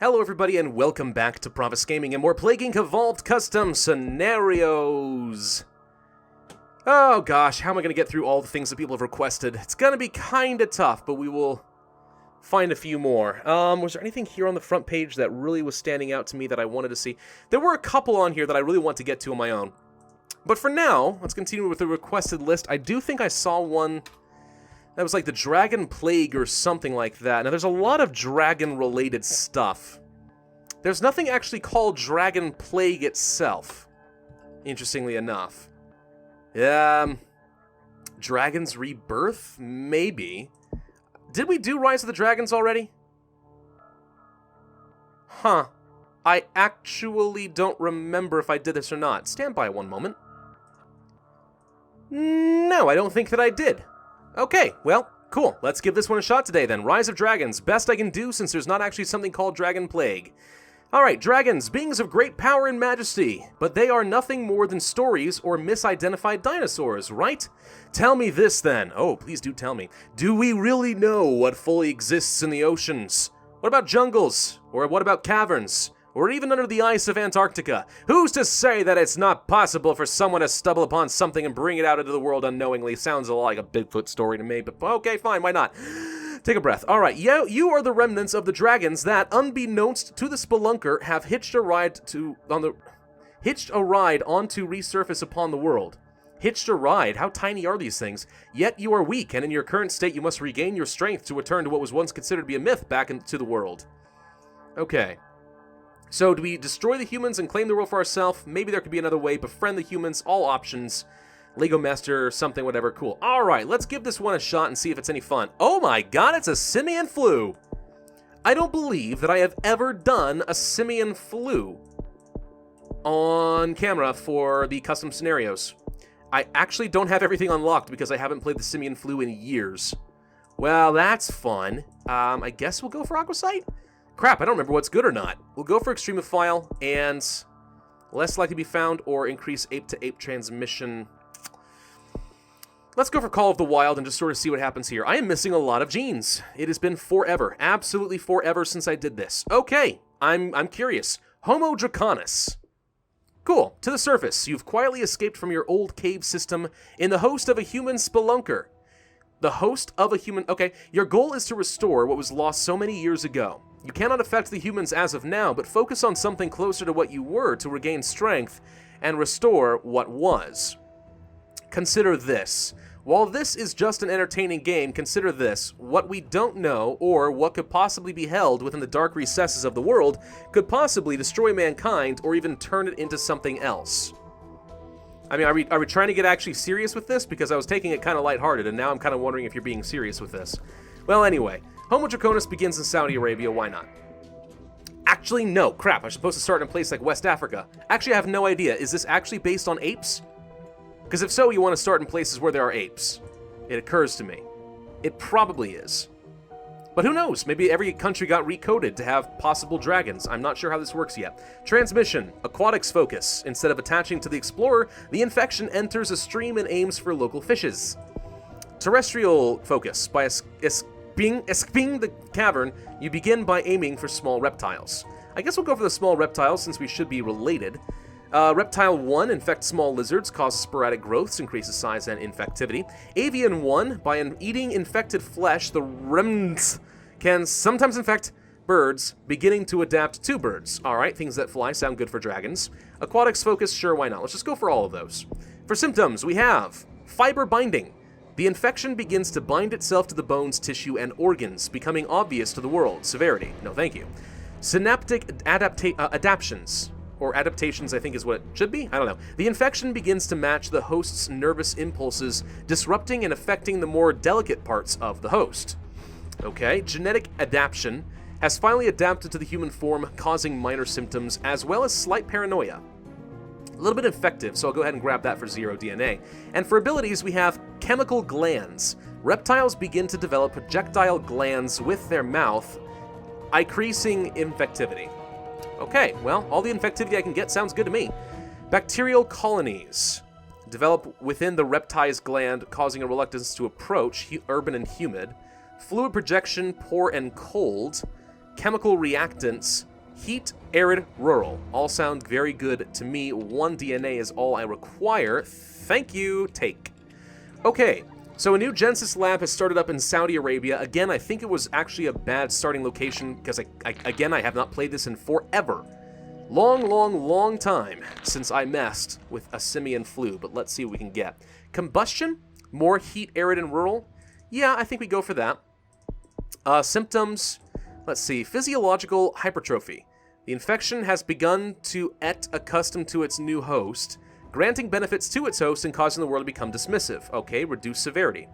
Hello everybody and welcome back to Pravus Gaming and more Plague Inc. Evolved Custom Scenarios. Oh gosh, how am I going to get through all the things that people have requested? It's going to be kind of tough, but we will find a few more. Was there anything here on the front page that really was standing out to me that I wanted to see? There were a couple on here that I really want to get to on my own. But for now, let's continue with the requested list. I do think I saw one that was like the Dragon Plague or something like that. Now, there's a lot of dragon-related stuff. There's nothing actually called Dragon Plague itself, interestingly enough. Dragon's Rebirth? Maybe. Did we do Rise of the Dragons already? Huh. I actually don't remember if I did this or not. Stand by one moment. No, I don't think that I did. Okay, well, cool. Let's give this one a shot today then. Rise of Dragons. Best I can do since there's not actually something called Dragon Plague. Alright, dragons, beings of great power and majesty, but they are nothing more than stories or misidentified dinosaurs, right? Tell me this then. Oh, please do tell me. Do we really know what fully exists in the oceans? What about jungles? Or what about caverns? Or even under the ice of Antarctica? Who's to say that it's not possible for someone to stumble upon something and bring it out into the world unknowingly? Sounds a lot like a Bigfoot story to me, but okay, fine, why not? Take a breath. All right, you are the remnants of the dragons that, unbeknownst to the spelunker, have hitched a ride onto resurface upon the world. Hitched a ride? How tiny are these things? Yet you are weak, and in your current state you must regain your strength to return to what was once considered to be a myth back into the world. Okay. So, do we destroy the humans and claim the world for ourselves? Maybe there could be another way. Befriend the humans. All options. Lego Master, something, whatever. Cool. Alright, let's give this one a shot and see if it's any fun. Oh my god, it's a simian flu! I don't believe that I have ever done a simian flu on camera for the custom scenarios. I actually don't have everything unlocked because I haven't played the simian flu in years. Well, that's fun. I guess we'll go for Aquasite? Crap, I don't remember what's good or not. We'll go for Extremophile and less likely to be found or increase ape-to-ape transmission. Let's go for Call of the Wild and just sort of see what happens here. I am missing a lot of genes. It has been forever, absolutely forever since I did this. Okay, I'm curious. Homo Draconis. Cool, to the surface. You've quietly escaped from your old cave system in the host of a human spelunker. The host of a human... Okay, your goal is to restore what was lost so many years ago. You cannot affect the humans as of now, but focus on something closer to what you were to regain strength and restore what was. Consider this. While this is just an entertaining game, consider this. What we don't know, or what could possibly be held within the dark recesses of the world, could possibly destroy mankind or even turn it into something else. I mean, are we trying to get actually serious with this? Because I was taking it kind of lighthearted, and now I'm kind of wondering if you're being serious with this. Well, anyway, Homo Draconis begins in Saudi Arabia, why not? Actually, no, crap, I'm supposed to start in a place like West Africa. Actually, I have no idea. Is this actually based on apes? Because if so, you want to start in places where there are apes. It occurs to me. It probably is. But who knows? Maybe every country got recoded to have possible dragons. I'm not sure how this works yet. Transmission. Aquatics focus. Instead of attaching to the explorer, the infection enters a stream and aims for local fishes. Terrestrial focus. By escaping the cavern, you begin by aiming for small reptiles. I guess we'll go for the small reptiles since we should be related. Reptile 1, infect small lizards, causes sporadic growths, increases size and infectivity. Avian 1, by eating infected flesh, the remnants can sometimes infect birds, beginning to adapt to birds. Alright, things that fly sound good for dragons. Aquatics focus, sure, why not? Let's just go for all of those. For symptoms, we have fiber binding. The infection begins to bind itself to the bones, tissue, and organs, becoming obvious to the world. Severity, no thank you. Synaptic adaptations. Or adaptations, I think is what it should be? I don't know. The infection begins to match the host's nervous impulses, disrupting and affecting the more delicate parts of the host. Okay, genetic adaptation has finally adapted to the human form, causing minor symptoms, as well as slight paranoia. A little bit effective, so I'll go ahead and grab that for 0 DNA. And for abilities, we have chemical glands. Reptiles begin to develop projectile glands with their mouth, increasing infectivity. Okay, well, all the infectivity I can get sounds good to me. Bacterial colonies develop within the reptile's gland, causing a reluctance to approach, urban and humid. Fluid projection, poor and cold. Chemical reactants Heat, arid, rural. All sound very good to me. 1 DNA is all I require. Thank you. Take. Okay, so a new Genesis lab has started up in Saudi Arabia. Again, I think it was actually a bad starting location because, I have not played this in forever. Long time since I messed with a simian flu, but let's see what we can get. Combustion? More heat, arid, and rural? Yeah, I think we go for that. Symptoms? Let's see. Physiological hypertrophy. The infection has begun to get accustomed to its new host, granting benefits to its host and causing the world to become dismissive. Okay, reduce severity.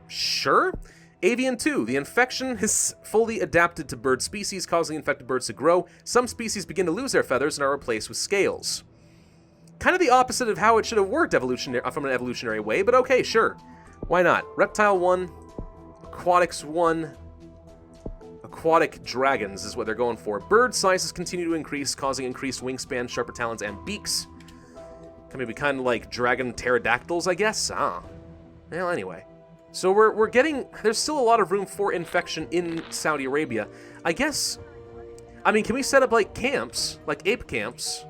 Sure. Avian 2. The infection has fully adapted to bird species, causing infected birds to grow. Some species begin to lose their feathers and are replaced with scales. Kind of the opposite of how it should have worked from an evolutionary way, but okay, sure. Why not? Reptile 1, Aquatics 1, Aquatic dragons is what they're going for. Bird sizes continue to increase, causing increased wingspan, sharper talons, and beaks. Maybe kind of like dragon pterodactyls, I guess? Well, anyway. So we're getting... There's still a lot of room for infection in Saudi Arabia. I guess... I mean, can we set up, like, camps? Like ape camps?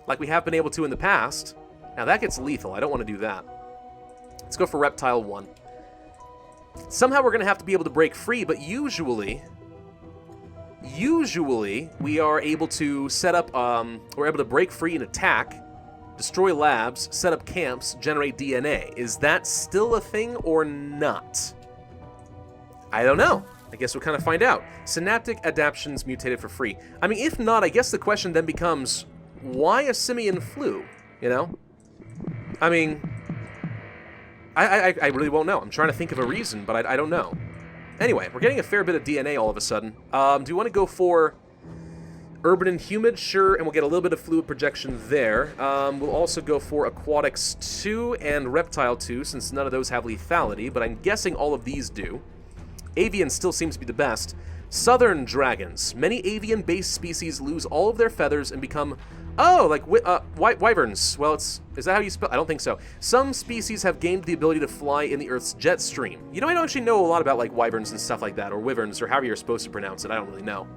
Like we have been able to in the past? Now, that gets lethal. I don't want to do that. Let's go for Reptile 1. Somehow we're going to have to be able to break free, but usually we are able to set up... we're able to break free and attack... Destroy labs, set up camps, generate DNA. Is that still a thing or not? I don't know. I guess we'll kind of find out. Synaptic adaptions mutated for free. I mean, if not, I guess the question then becomes, why a simian flu? You know? I mean, I really won't know. I'm trying to think of a reason, but I don't know. Anyway, we're getting a fair bit of DNA all of a sudden. Do you want to go for... Urban and humid, sure, and we'll get a little bit of fluid projection there. We'll also go for Aquatics 2 and Reptile 2, since none of those have lethality, but I'm guessing all of these do. Avian still seems to be the best. Southern dragons. Many avian-based species lose all of their feathers and become... Oh, like wyverns. Well, is that how you spell? I don't think so. Some species have gained the ability to fly in the Earth's jet stream. You know, I don't actually know a lot about, like, wyverns and stuff like that, or wyverns, or however you're supposed to pronounce it. I don't really know.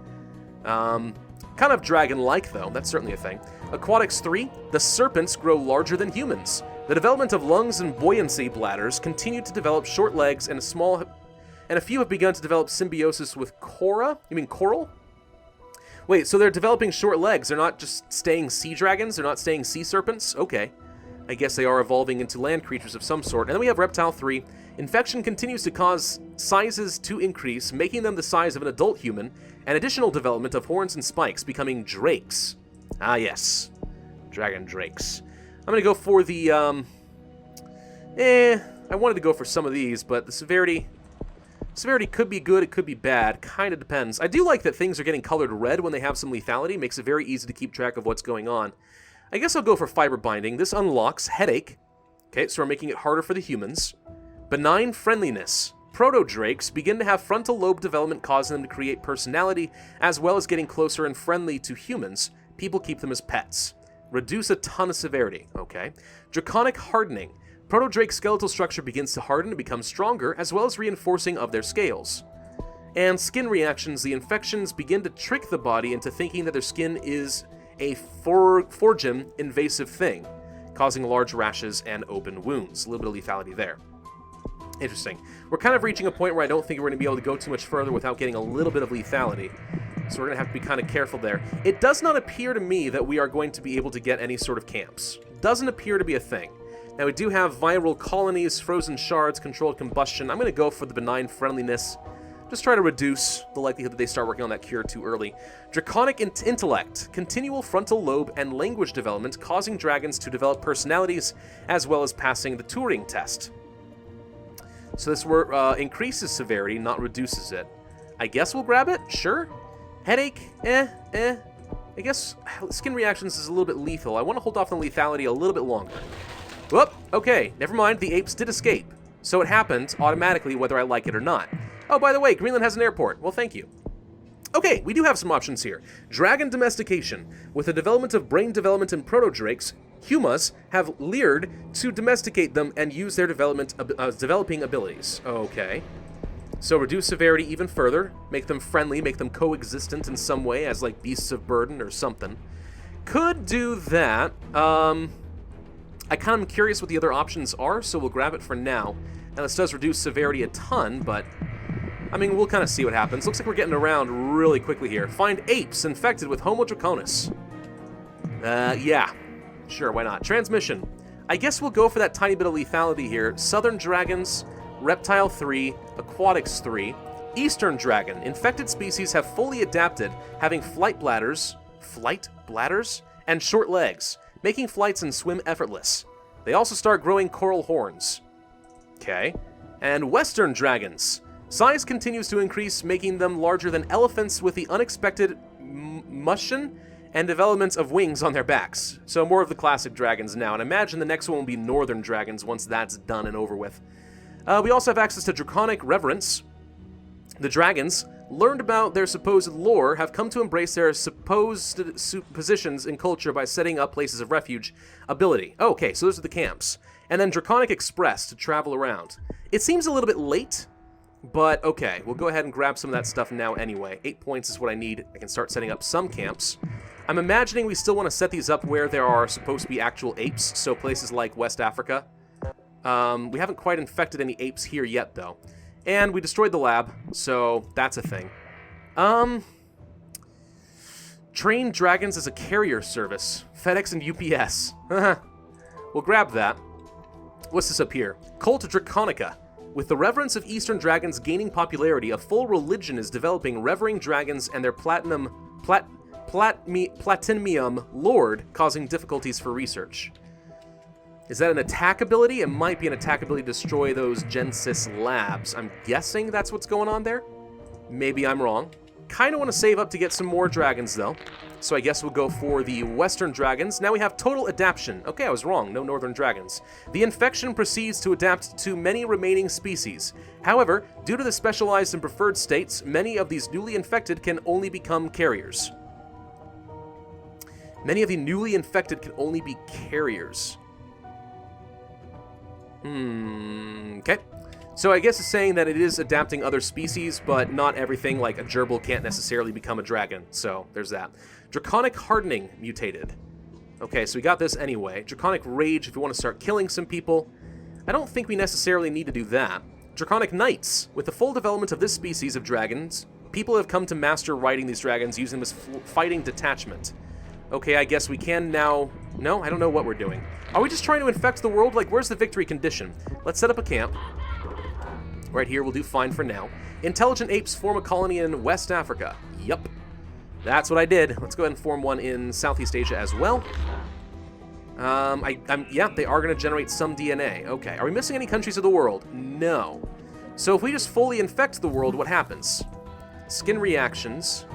Kind of dragon-like, though. That's certainly a thing. Aquatics 3. The serpents grow larger than humans. The development of lungs and buoyancy bladders continue to develop short legs, and a few have begun to develop symbiosis with Cora. You mean coral? Wait, so they're developing short legs. They're not just staying sea dragons? They're not staying sea serpents? Okay. I guess they are evolving into land creatures of some sort. And then we have Reptile 3. Infection continues to cause sizes to increase, making them the size of an adult human, and additional development of horns and spikes, becoming drakes. Ah, yes. Dragon drakes. I'm going to go for the, I wanted to go for some of these, but the severity could be good, it could be bad. Kind of depends. I do like that things are getting colored red when they have some lethality. Makes it very easy to keep track of what's going on. I guess I'll go for fiber binding. This unlocks headache. Okay, so we're making it harder for the humans. Benign friendliness. Proto-drakes begin to have frontal lobe development, causing them to create personality, as well as getting closer and friendly to humans. People keep them as pets. Reduce a ton of severity. Okay. Draconic hardening. Proto-drake skeletal structure begins to harden and become stronger, as well as reinforcing of their scales. And skin reactions. The infections begin to trick the body into thinking that their skin is a foreign invasive thing, causing large rashes and open wounds. A little bit of lethality there. Interesting. We're kind of reaching a point where I don't think we're going to be able to go too much further without getting a little bit of lethality. So we're going to have to be kind of careful there. It does not appear to me that we are going to be able to get any sort of camps. Doesn't appear to be a thing. Now we do have viral colonies, frozen shards, controlled combustion. I'm going to go for the benign friendliness. Just try to reduce the likelihood that they start working on that cure too early. Draconic intellect. Continual frontal lobe and language development, causing dragons to develop personalities, as well as passing the Turing test. So this increases severity, not reduces it. I guess we'll grab it? Sure. Headache? I guess skin reactions is a little bit lethal. I want to hold off on lethality a little bit longer. Whoop! Okay, never mind. The apes did escape. So it happens automatically whether I like it or not. Oh, by the way, Greenland has an airport. Well, thank you. Okay, we do have some options here. Dragon domestication. With the development of brain development in proto-drakes, humas have leered to domesticate them and use their developing abilities. Okay. So reduce severity even further, make them friendly, make them coexistent in some way as like beasts of burden or something. Could do that. I kind of am curious what the other options are, so we'll grab it for now. Now this does reduce severity a ton, but I mean, we'll kind of see what happens. Looks like we're getting around really quickly here. Find apes infected with Homo draconis. Yeah. Sure, why not? Transmission. I guess we'll go for that tiny bit of lethality here. Southern dragons, reptile 3, aquatics 3. Eastern dragon. Infected species have fully adapted, having flight bladders, and short legs, making flights and swim effortless. They also start growing coral horns. Okay. And western dragons. Size continues to increase, making them larger than elephants with the unexpected motion and development of wings on their backs. So more of the classic dragons now, and imagine the next one will be northern dragons once that's done and over with. We also have access to draconic reverence. The dragons, learned about their supposed lore, have come to embrace their supposed positions in culture by setting up places of refuge ability. Oh, okay, so those are the camps. And then Draconic Express to travel around. It seems a little bit late, but okay, we'll go ahead and grab some of that stuff now anyway. 8 points is what I need. I can start setting up some camps. I'm imagining we still want to set these up where there are supposed to be actual apes, so places like West Africa. We haven't quite infected any apes here yet, though. And we destroyed the lab, so that's a thing. Train dragons as a carrier service. FedEx and UPS. We'll grab that. What's this up here? Cult Draconica. With the reverence of Eastern dragons gaining popularity, a full religion is developing revering dragons and their platinum lord, causing difficulties for research. Is that an attack ability? It might be an attack ability to destroy those Genesis labs. I'm guessing that's what's going on there. Maybe I'm wrong. Kind of want to save up to get some more dragons, though. So I guess we'll go for the Western dragons. Now we have total adaptation. Okay, I was wrong. No Northern dragons. The infection proceeds to adapt to many remaining species. However, due to the specialized and preferred states, many of these newly infected can only become carriers. Many of the newly infected can only be carriers. Okay. So I guess it's saying that it is adapting other species, but not everything, like a gerbil can't necessarily become a dragon. So there's that. Draconic Hardening mutated. Okay, so we got this anyway. Draconic Rage if we want to start killing some people. I don't think we necessarily need to do that. Draconic Knights. With the full development of this species of dragons, people have come to master riding these dragons using this fighting detachment. Okay, I guess we can now... No, I don't know what we're doing. Are we just trying to infect the world? Like, where's the victory condition? Let's set up a camp. Right here, we'll do fine for now. Intelligent apes form a colony in West Africa. Yup. That's what I did. Let's go ahead and form one in Southeast Asia as well. Yeah, they are going to generate some DNA. Okay, are we missing any countries of the world? No. So if we just fully infect the world, what happens? Skin reactions.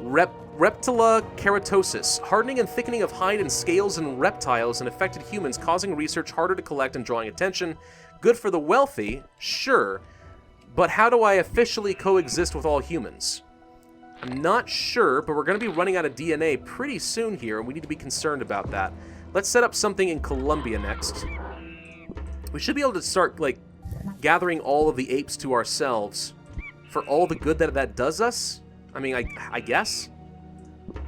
Reptila keratosis, hardening and thickening of hide and scales in reptiles and affected humans, causing research harder to collect and drawing attention. Good for the wealthy, sure, but how do I officially coexist with all humans? I'm not sure, but we're going to be running out of DNA pretty soon here, and we need to be concerned about that. Let's set up something in Colombia next. We should be able to start, like, gathering all of the apes to ourselves for all the good that that does us. I mean, I guess.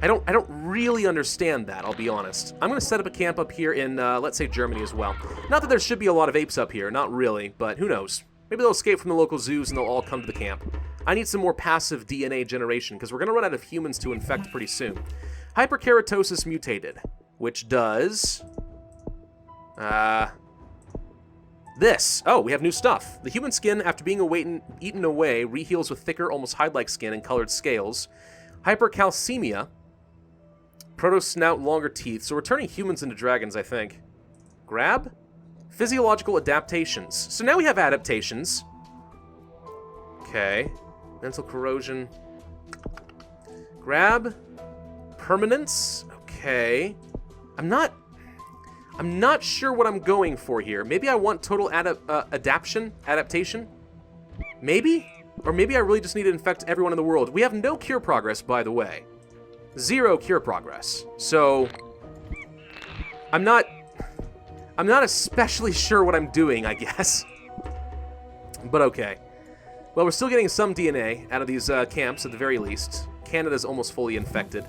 I don't really understand that, I'll be honest. I'm going to set up a camp up here in, let's say, Germany as well. Not that there should be a lot of apes up here, not really, but who knows. Maybe they'll escape from the local zoos and they'll all come to the camp. I need some more passive DNA generation, because we're going to run out of humans to infect pretty soon. Hyperkeratosis mutated, which does... this. Oh, we have new stuff. The human skin, after being eaten away, reheals with thicker, almost hide-like skin and colored scales. Hypercalcemia. Proto-snout, longer teeth. So we're turning humans into dragons, I think. Grab? Physiological adaptations. So now we have adaptations. Okay. Mental corrosion. Grab. Permanence. Okay. I'm not sure what I'm going for here. Maybe I want total adaptation? Maybe? Or maybe I really just need to infect everyone in the world. We have no cure progress, by the way. 0 cure progress. So, I'm not especially sure what I'm doing, I guess. But okay. Well, we're still getting some DNA out of these camps at the very least. Canada's almost fully infected.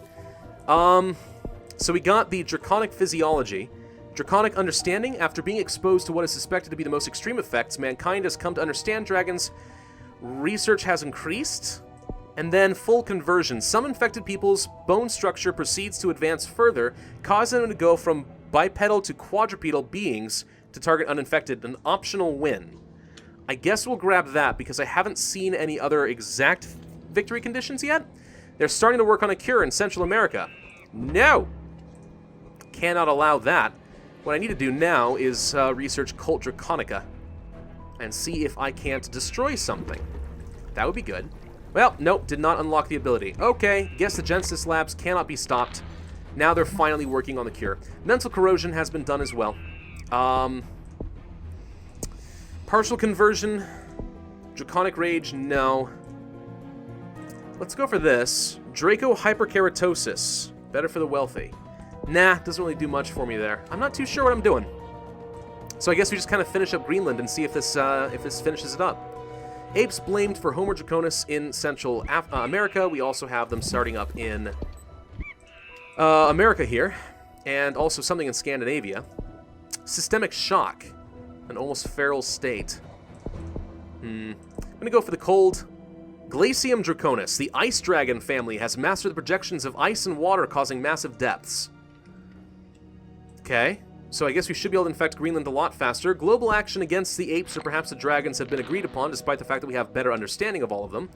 So we got the Draconic Physiology. Draconic Understanding. After being exposed to what is suspected to be the most extreme effects, mankind has come to understand dragons. Research has increased. And then Full Conversion. Some infected people's bone structure proceeds to advance further, causing them to go from bipedal to quadrupedal beings to target uninfected. An optional win. I guess we'll grab that because I haven't seen any other exact victory conditions yet. They're starting to work on a cure in Central America. No! Cannot allow that. What I need to do now is research Cult Draconica and see if I can't destroy something. That would be good. Well, nope, did not unlock the ability. Okay, guess the Genesis Labs cannot be stopped. Now they're finally working on the cure. Mental Corrosion has been done as well. Partial Conversion. Draconic Rage, no. Let's go for this. Draco Hyperkeratosis. Better for the wealthy. Nah, doesn't really do much for me there. I'm not too sure what I'm doing. So I guess we just kind of finish up Greenland and see if this finishes it up. Apes blamed for Homo Draconis in Central America. We also have them starting up in America here. And also something in Scandinavia. Systemic Shock. An almost feral state. I'm going to go for the cold. Glacium Draconis. The Ice Dragon family has mastered the projections of ice and water causing massive depths. Okay. So I guess we should be able to infect Greenland a lot faster. Global action against the apes or perhaps the dragons have been agreed upon, despite the fact that we have better understanding of all of them.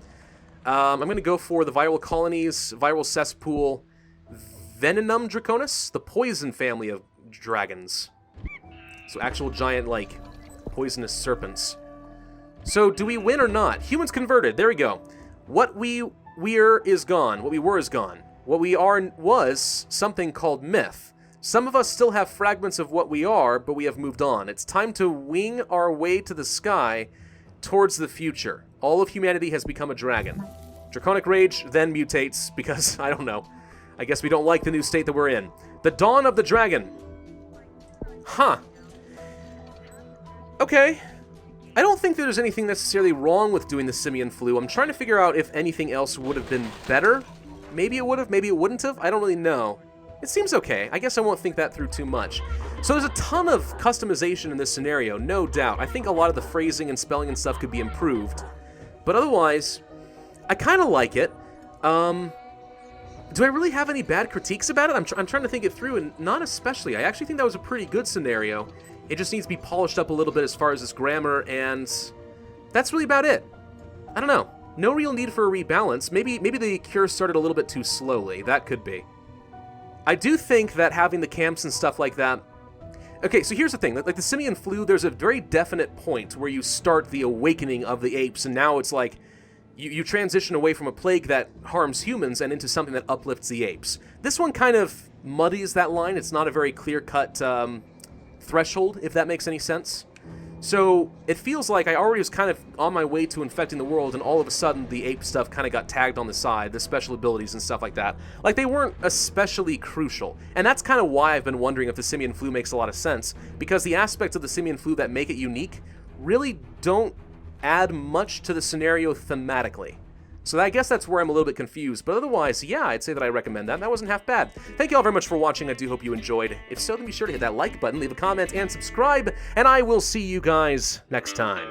I'm going to go for the viral colonies, viral cesspool, Venenum Draconis, the poison family of dragons. So actual giant, like, poisonous serpents. So do we win or not? Humans converted. There we go. What we were is gone. What we were is gone. What we are was something called myth. Some of us still have fragments of what we are, but we have moved on. It's time to wing our way to the sky towards the future. All of humanity has become a dragon. Draconic Rage then mutates because, I don't know. I guess we don't like the new state that we're in. The Dawn of the Dragon. Huh. Okay. I don't think there's anything necessarily wrong with doing the simian flu. I'm trying to figure out if anything else would have been better. Maybe it would have, maybe it wouldn't have. I don't really know. It seems okay. I guess I won't think that through too much. So there's a ton of customization in this scenario, no doubt. I think a lot of the phrasing and spelling and stuff could be improved. But otherwise, I kind of like it. Do I really have any bad critiques about it? I'm trying to think it through, and not especially. I actually think that was a pretty good scenario. It just needs to be polished up a little bit as far as its grammar, and that's really about it. I don't know. No real need for a rebalance. Maybe the cure started a little bit too slowly. That could be. I do think that having the camps and stuff like that... Okay, so here's the thing. Like the simian flu, there's a very definite point where you start the awakening of the apes, and now it's like you transition away from a plague that harms humans and into something that uplifts the apes. This one kind of muddies that line. It's not a very clear-cut threshold, if that makes any sense. So it feels like I already was kind of on my way to infecting the world, and all of a sudden the ape stuff kind of got tagged on the side, the special abilities and stuff like that. Like, they weren't especially crucial. And that's kind of why I've been wondering if the simian flu makes a lot of sense, because the aspects of the simian flu that make it unique really don't add much to the scenario thematically. So I guess that's where I'm a little bit confused, but otherwise, yeah, I'd say that I recommend that. That wasn't half bad. Thank you all very much for watching. I do hope you enjoyed. If so, then be sure to hit that like button, leave a comment, and subscribe, and I will see you guys next time.